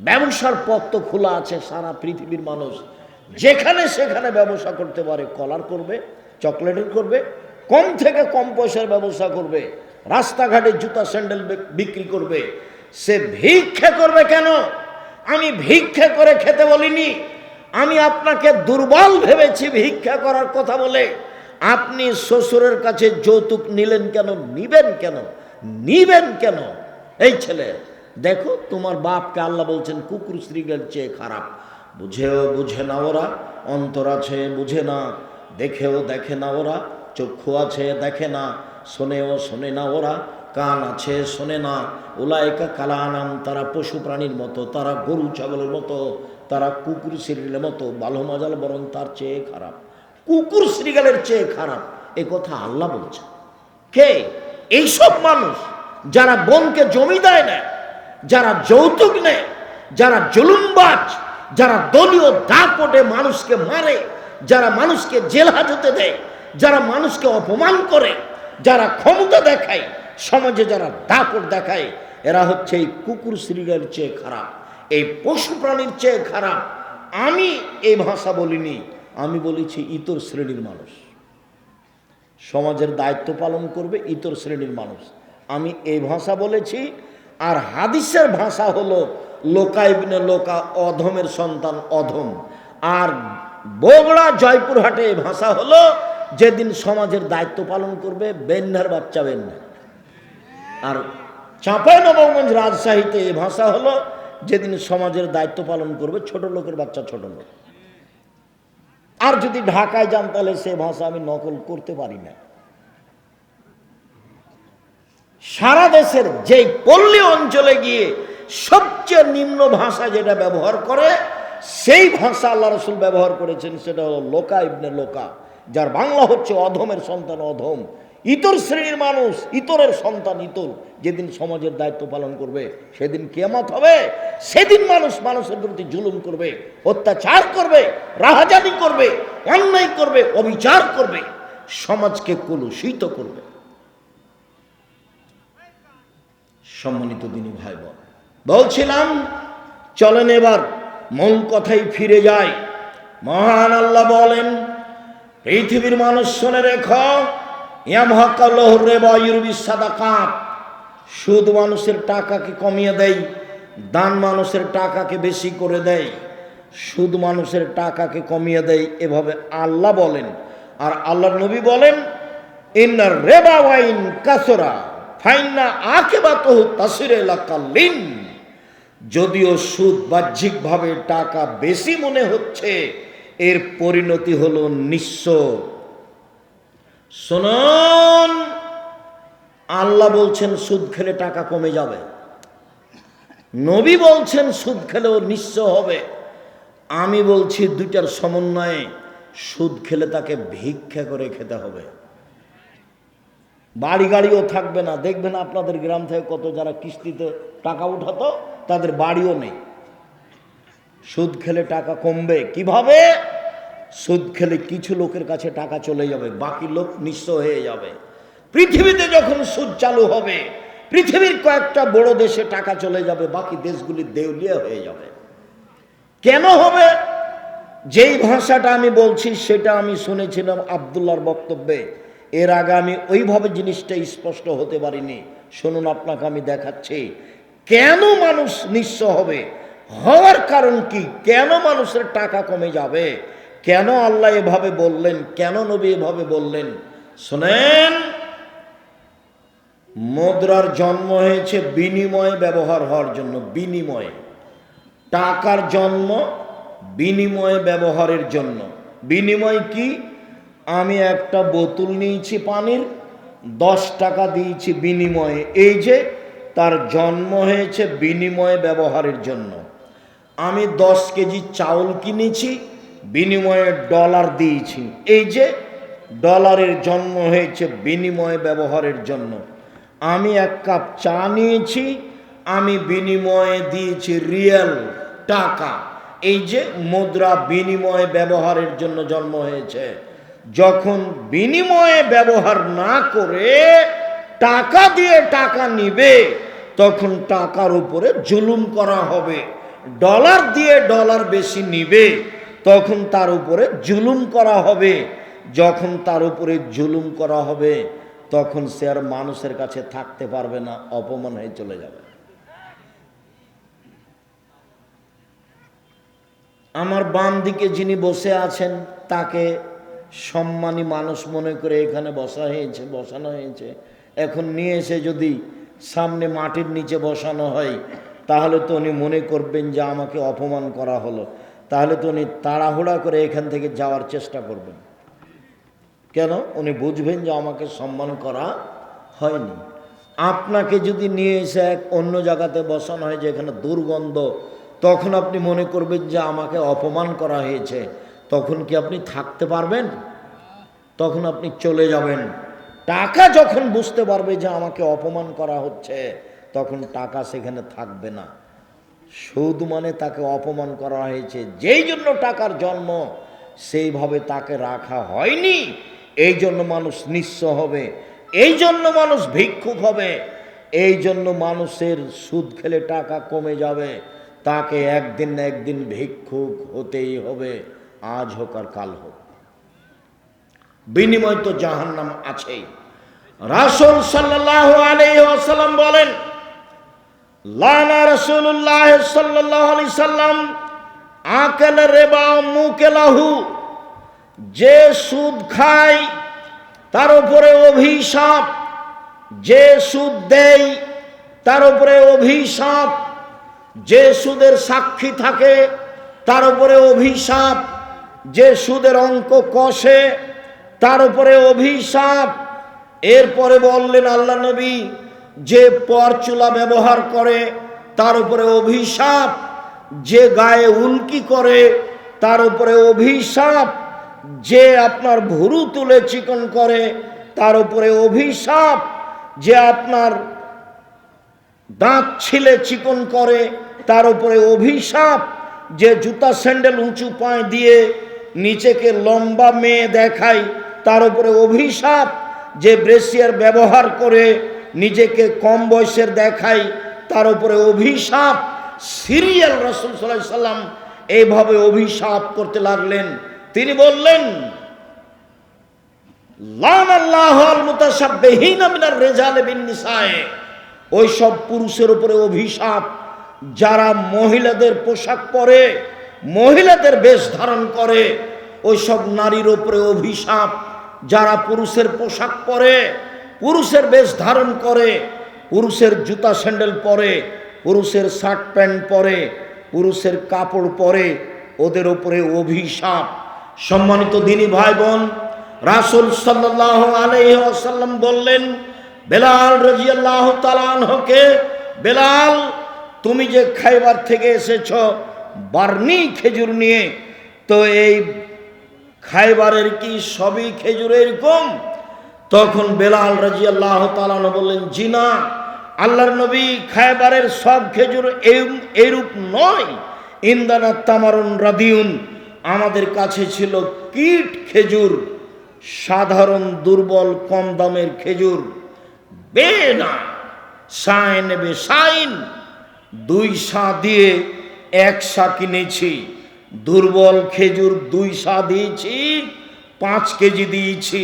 ব্যবসার পথ তো খোলা আছে, সারা পৃথিবীর মানুষ যেখানে সেখানে ব্যবসা করতে পারে। কলার করবে, চকলেটের করবে, কম থেকে কম পয়সার ব্যবসা করবে, রাস্তাঘাটে জুতা স্যান্ডেল বিক্রি করবে। সে ভিক্ষা করবে কেন? আমি ভিক্ষা করে খেতে বলিনি। আমি আপনাকে দুর্বল ভেবেছি ভিক্ষা করার কথা বলে। আপনি শ্বশুরের কাছে যৌতুক নিলেন কেন? নিবেন কেন? নিবেন কেন? এই ছেলে দেখো, তোমার বাপকে আল্লাহ বলছেন কুকুর শ্রীগের চেয়ে খারাপ। বুঝেও বুঝে না ওরা, অন্তর আছে বুঝে না, দেখেও দেখে না ওরা, চক্ষু আছে দেখে না, শোনেও শোনে না ওরা, কান আছে শোনে না। উলাইকা কালানাম, তারা পশু প্রাণীর মতো, তারা গরু ছাগলের মতো, তারা কুকুর শ্রীগেলের মতো। ভালো মজাল বরং তার চেয়ে খারাপ, কুকুর শ্রীগেলের চেয়ে খারাপ। এ কথা আল্লাহ বলছে। কে? এইসব মানুষ যারা বোনকে জমি দেয় না, যারা যৌতুক নেয়, যারা জুলুমবাজ, যারা দলীয় দাপটে মানুষকে মারে, যারা মানুষকে জেল হাজতে দেয়, যারা মানুষকে অপমান করে, যারা ক্ষমতা দেখায়, সমাজে যারা দাপট দেখায়, এরা হচ্ছে এই কুকুর শ্রীরের চেয়ে খারাপ, এই পশু প্রাণীর চেয়ে খারাপ। আমি এই ভাষা বলিনি, আমি বলেছি ইতর শ্রেণীর মানুষ সমাজের দায়িত্ব পালন করবে, ইতর শ্রেণীর মানুষ, আমি এই ভাষা বলেছি। আর হাদিসের ভাষা হলো লোকা ইবনে লোকা, অধমের সন্তান অধম। আর বগুড়া জয়পুরহাটে এই ভাষা হলো যেদিন সমাজের দায়িত্ব পালন করবে বেন্যার বাচ্চা বেন্যা। আর চাঁপাইনবাবগঞ্জ রাজশাহীতে এই ভাষা হলো যেদিন সমাজের দায়িত্ব পালন করবে ছোট লোকের বাচ্চা ছোট লোক। আর যদি ঢাকায় যান তাহলে সে ভাষা আমি নকল করতে পারি না। সারা দেশের যেই পল্লী অঞ্চলে গিয়ে সবচেয়ে নিম্ন ভাষা যেটা ব্যবহার করে, সেই ভাষা আল্লাহ রসুল ব্যবহার করেছেন, সেটা হলো লোকা ইবনে লোকা, যার বাংলা হচ্ছে অধমের সন্তান অধম, ইতর শ্রেণীর মানুষ, ইতরের সন্তান ইতর। যেদিন সমাজের দায়িত্ব পালন করবে সেদিন কিয়ামত হবে। সেদিন মানুষ মানুষের প্রতি জুলুম করবে, অত্যাচার করবে, রাহাজানি করবে, অন্যায় করবে, অবিচার করবে, সমাজকে কলুষিত করবে। সম্মানিত দিনী ভাই বোন, বলছিলাম চলেন এবার মূল কথাই ফিরে যায়। মহান আল্লাহ বলেন, পৃথিবীর মানুষ শুনে রেখো, সুদ মানুষের টাকাকে কমিয়ে দেয়, দান মানুষের টাকাকে বেশি করে দেয়। সুদ মানুষের টাকাকে কমিয়ে দেয়, এভাবে আল্লাহ বলেন। আর আল্লাহর নবী বলেন, ইন্নার রিবা ওয়াইন কাসরা ফাইন্না আকিবাতুহু তাসিরু লাকাল্লিন। যদিও সুদ বাহ্যিকভাবে টাকা বেশি মনে হচ্ছে, এর পরিণতি হলো নিঃস্ব। শুনুন, আল্লাহ বলছেন সুদ খেলে টাকা কমে যাবে, নবী বলছেন সুদ খেলেও নিঃস্ব হবে। আমি বলছি দুইটার সমন্বয়ে, সুদ খেলে তাকে ভিক্ষা করে খেতে হবে, বাড়ি গাড়িও থাকবে না। দেখবেন আপনাদের গ্রাম থেকে কত যারা কিস্তিতে টাকা উঠাতো তাদের বাড়িও নেই। সুদ খেলে টাকা কমবে কিভাবে? সুদ খেলে কিছু লোকের কাছে টাকা চলে যাবে, বাকি লোক নিঃস্ব হয়ে যাবে। পৃথিবীতে যখন সুদ চালু হবে, পৃথিবীর কয়েকটা বড় দেশে টাকা চলে যাবে, বাকি দেশগুলি দেউলিয়া হয়ে যাবে। কেন হবে? যেই ভাষাটা আমি বলছি সেটা আমি শুনেছিলাম আব্দুল্লাহর বক্তব্যে। এর আগে আমি ওইভাবে জিনিসটা স্পষ্ট হতে পারিনি। শুনুন, আপনাকে আমি দেখাচ্ছি কেন মানুষ নিঃস্ব হবে, হওয়ার কারণ কি, কেন মানুষের টাকা কমে যাবে, কেন আল্লাহ এভাবে বললেন, কেন নবী এভাবে বললেন। শোনেন, মুদ্রার জন্ম হয়েছে বিনিময়ে ব্যবহার হওয়ার জন্য। বিনিময়ে, টাকার জন্ম বিনিময়ে ব্যবহারের জন্য। বিনিময় কি? আমি একটা বোতল নিয়েছি পানির, 10 টাকা দিয়েছি বিনিময়ে, এই যে তার জন্ম হয়েছে বিনিময়ে ব্যবহারের জন্য। আমি 10 কেজি চাউল কিনেছি, বিনিময়ে ডলার দিয়েছি, এই যে ডলারের জন্ম হয়েছে বিনিময়ে ব্যবহারের জন্য। আমি 1 কাপ চা নিয়েছি, আমি বিনিময়ে দিয়েছি রিয়াল, টাকা, এই যে মুদ্রা বিনিময়ে ব্যবহারের জন্য জন্ম হয়েছে। যখন বিনিময়ে ব্যবহার না করে টাকা দিয়ে টাকা নিবে, তখন টাকার উপরে জুলুম করা হবে। ডলার দিয়ে ডলার বেশি নিবে, তখন তার উপরে জুলুম করা হবে। যখন তার উপরে জুলুম করা হবে, তখন সে আর মানুষের কাছে থাকতে পারবে না, অপমান হয়ে চলে যাবে। আমার বাম দিকে যিনি বসে আছেন, তাকে সম্মানী মানুষ মনে করে এখানে বসানো হয়েছে। এখন নিয়ে এসে যদি সামনে মাটির নিচে বসানো হয়, তাহলে তো উনি মনে করবেন যে আমাকে অপমান করা হলো, তাহলে তো উনি তাড়াহুড়া করে এখান থেকে যাওয়ার চেষ্টা করবেন। কেন? উনি বুঝবেন যে আমাকে সম্মান করা হয়নি। আপনাকে যদি নিয়ে এসে অন্য জায়গাতে বসানো হয় যেখানে দুর্গন্ধ, তখন আপনি মনে করবেন যে আমাকে অপমান করা হয়েছে, তখন কি আপনি থাকতে পারবেন? তখন আপনি চলে যাবেন। টাকা যখন বুঝতে পারবে যে আমাকে অপমান করা হচ্ছে, তখন টাকা সেখানে থাকবে না। সুদ মানে তাকে অপমান করা হয়েছে, যেই জন্য টাকার জন্ম, সেইভাবে তাকে রাখা হয়নি, এই জন্য মানুষ নিঃস্ব হবে। এই জন্য মানুষ ভিক্ষুক হবে, এই জন্য মানুষের সুদ খেলে টাকা কমে যাবে, তাকে একদিন না একদিন ভিক্ষুক হতেই হবে, আজ হোক আর কাল হোক। বিনিময় তো জাহান্নাম আছেই। রাসূল সাল্লাল্লাহু আলাইহি ওয়াসাল্লাম বলেন, লানা রাসূলুল্লাহ সাল্লাল্লাহু আলাইহি সাল্লাম আকাল রিবা মুকালাহু, যে সুদ খায় তার উপরে অভিশাপ, যে সুদ দেয় তার উপরে অভিশাপ, যে সুদের সাক্ষী থাকে তার উপরে অভিশাপ, যে সুদের অঙ্ক কষে তার উপরে অভিশাপ। এরপরে বললেন আল্লাহ নবী, যে পরচুলা ব্যবহার করে তার উপরে অভিশাপ, যে গায়ে উল্কি করে তার উপরে অভিশাপ, যে আপনার ভুরু তুলে চিকন করে তার উপরে অভিশাপ, যে আপনার দাঁত ছিলে চিকন করে তার উপরে অভিশাপ, যে জুতা স্যান্ডেল উঁচু পায়ে দিয়ে নিচেকে লম্বা মেয়ে দেখায় তার উপরে অভিশাপ, যে ব্রেসিয়ার ব্যবহার করে নিজেকে কম বয়সের দেখায় তার উপরে অভিশাপ। সিরিয়াল রাসূল সাল্লাল্লাহু আলাইহি সাল্লাম এইভাবে অভিশাপ করতে লাগলেন। তিনি বললেন, লানাল্লাহু আল মুতাশাব্বিহিনা মিনার রিজালি বিন নিসায়ে, ওই সব পুরুষের উপরে অভিশাপ যারা মহিলাদের পোশাক পরে, মহিলাদের বেশ ধারণ করে। ওই সব নারীর উপরে অভিশাপ যারা পুরুষের পোশাক পরে, পুরুষের বেশ ধারণ করে, পুরুষের জুতা স্যান্ডেল পরে, পুরুষের শার্ট প্যান্ট পরে, পুরুষের কাপড় পরে, ওদের উপরে অভিশাপ। সম্মানিত দিনী ভাই বোন, রাসূল সাল্লাল্লাহু আলাইহি ওয়াসাল্লাম বললেন বেলাল রাদিয়াল্লাহু তাআলা আনহুকে, বেলাল তুমি যে খাইবার থেকে এসেছ বার্নি খেজুর নিয়ে, তো এই খাইবারের কি সবই খেজুর এরকম? তখন বেলাল রাদিয়াল্লাহু তাআলা আনহু বললেন, জি না, আল্লাহর নবী, খাইবারের সব খেজুর এইরূপ নয়। ইন্দানা তামারুন রাদিউন, আমাদের কাছে ছিল কীট খেজুর, সাধারণ দুর্বল কম দামের খেজুর। বেনা সাইন বে সাইন, 2 সা দিয়ে 1 সা কিনেছি। দুর্বল খেজুর 2 সা দিয়েছি, 5 কেজি দিয়েছি,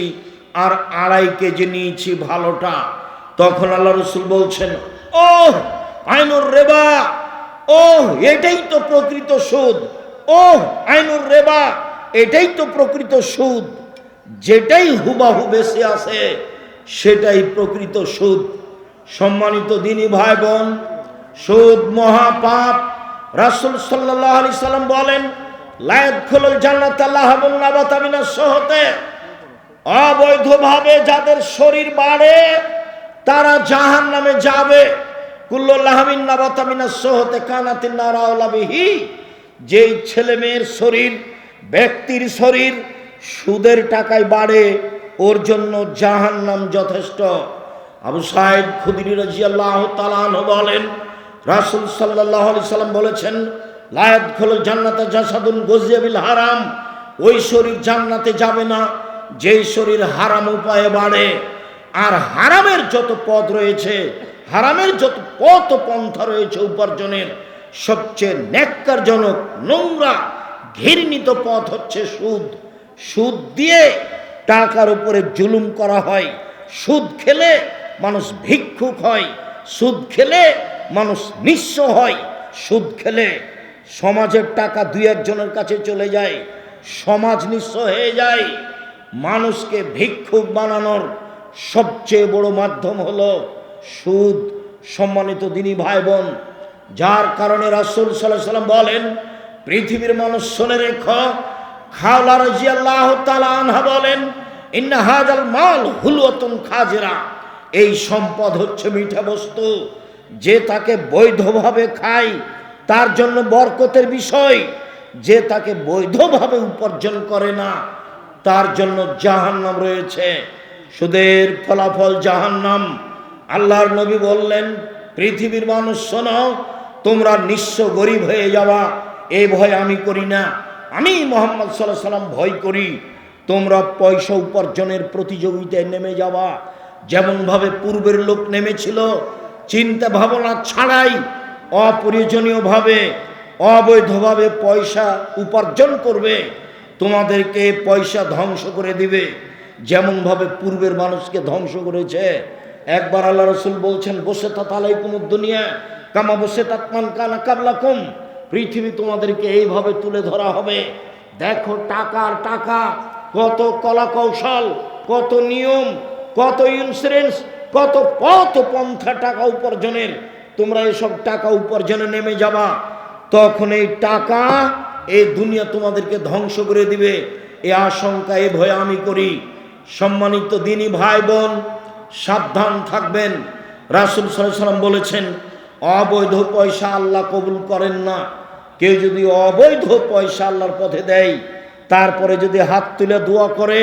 আর 2.5 কেজি নিয়েছি ভালোটা। তখন আল্লাহ রাসূল বলছেন, ও আইনুর রেবা, ও এটাই তো প্রকৃত সুদ, ও আইনুর রেবা, এটাই তো প্রকৃত সুদ। যেটাই হুবাহু বেশি আসে সেটাই প্রকৃত সুদ। সম্মানিত দিনী ভাই বোন, সুদ মহাপাপ। রাসূল সাল্লাল্লাহু আলাইহি সাল্লাম বলেন, লা ইয়াদখুলুল জান্নাতা লাহবুন নাবাতা মিনাস সুহতে, অবৈধভাবে যাদের শরীর বাড়ে তারা জাহান্নামে যাবে। কুল্লু লাহমিন নাবাতা মিনাস সুহতে কানাতিন নার আওলা বিহি, যেই ছেলে মেয়ের শরীর, ব্যক্তির শরীর সুদের টাকায় বাড়ে, ওর জন্য জাহান্নাম যথেষ্ট। আবু সাঈদ খুদরি রাদিয়াল্লাহু তাআলা আনহু বলেন, রাসূল সাল্লাল্লাহু আলাইহি সাল্লাম বলেছেন, লা ইয়াদখুলুল জান্নাতা জাসাদুন গুযিয়া বিল হারাম, ওই শরীর জান্নাতে যাবে না যেই শরীর হারাম উপায়ে বাড়ে। আর হারামের যত পথ রয়েছে, হারামের যত পথ পন্থা রয়েছে উপার্জনের, সবচেয়ে ন্যাক্কারজনক, নোংরা, ঘৃণিত পথ হচ্ছে সুদ। সুদ দিয়ে টাকার উপরে জুলুম করা হয়। সুদ খেলে মানুষ ভিক্ষুক হয়, সুদ খেলে মানুষ নিঃস্ব হয়, সুদ খেলে সমাজের টাকা 2-1 জনের কাছে চলে যায়, সমাজ নিঃস্ব হয়ে যায়। মানুষকে ভিক্ষুক বানানোর সবচেয়ে বড় মাধ্যম হলো সুদ। সম্মানিত দিনী ভাই বোন, যার কারণে রাসূল সাল্লাল্লাহু আলাইহি সাল্লাম বলেন, পৃথিবীর মানুষ শুনে রেখো, খাওলা রাদিয়াল্লাহু তাআলা আনহা বলেন, ইন্না হাযাল মাল হুলওয়াতুন খাজিরা, এই সম্পদ হচ্ছে মিঠা বস্তু, যে তাকে বৈধভাবে খায় তার জন্য বরকতের বিষয়, যে তাকে বৈধভাবে উপার্জন করে না তার জন্য জাহান্নাম রয়েছে। সুদের ফলাফল জাহান্নাম। আল্লাহর নবী বললেন, পৃথিবীর মানুষ শোনো, তোমরা নিঃস্ব গরিব হয়ে যাওয়া এই ভয় আমি করি না, আমি মুহাম্মদ সাল্লাল্লাহু আলাইহি সাল্লাম ভয় করি। তোমরা পয়সা উপার্জনের প্রতিযোগিতায় নেমে যাওয়া, যেমনভাবে পূর্বের লোক নেমেছিল চিন্তা ভাবনা ছাড়াই অপ্রয়োজনীয়ভাবে অবৈধভাবে পয়সা উপার্জন করবে, তোমাদেরকে পয়সা ধ্বংস করে দিবে, যেমনভাবে পূর্বের মানুষকে ধ্বংস করেছে। একবার আল্লাহ রসুল বলছেন, বসে তালাইকুমুদ দুনিয়া কামা বসে তাতমান কানা কাবলাকুম, পৃথিবী তোমাদেরকে এইভাবে তুলে ধরা হবে। দেখো টাকার টাকা, কত কলা কৌশল, কত নিয়ম, কত ইন্স্যুরেন্স, কত পথ পন্থা টাকা উপার্জনের। তোমরা এসব টাকা উপার্জনে নেমে যাবা, তখন এই টাকা এই দুনিয়া তোমাদেরকে ধ্বংস করে দিবে। এই আশঙ্কা এ ভয় আমি করি। সম্মানিত দিনী ভাই বোন, সাবধান থাকবেন। রাসূল সাল্লাল্লাহু আলাইহি ওয়াসাল্লাম বলেছেন, অবৈধ পয়সা আল্লাহ কবুল করেন না। কেউ যদি অবৈধ পয়সা আল্লাহর পথে দেয়, তারপরে যদি হাত তুলে দোয়া করে